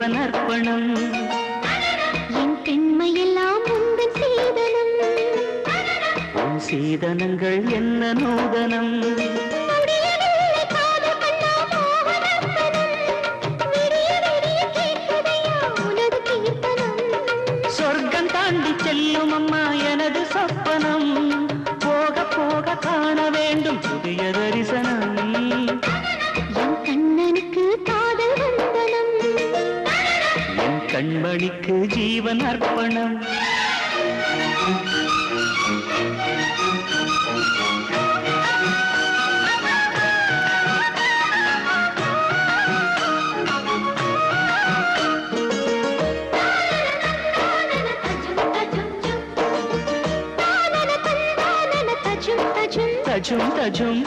அர்ப்பணம் என் பெண்மையெல்லாம் உந்தன் சீதனம் உன் சீதனங்கள் என்ன நூதனம் சொர்க்கம் தாண்டி செல்லும் அம்மா எனது சொப்பனம் போக போக காண வேண்டும் புதிய தரிசனம் என் கண்ணனுக்கு காதல் வந்தனம் என் கண்மணிக்கு ஜீவன் அர்ப்பணம் தஜும் தஜும்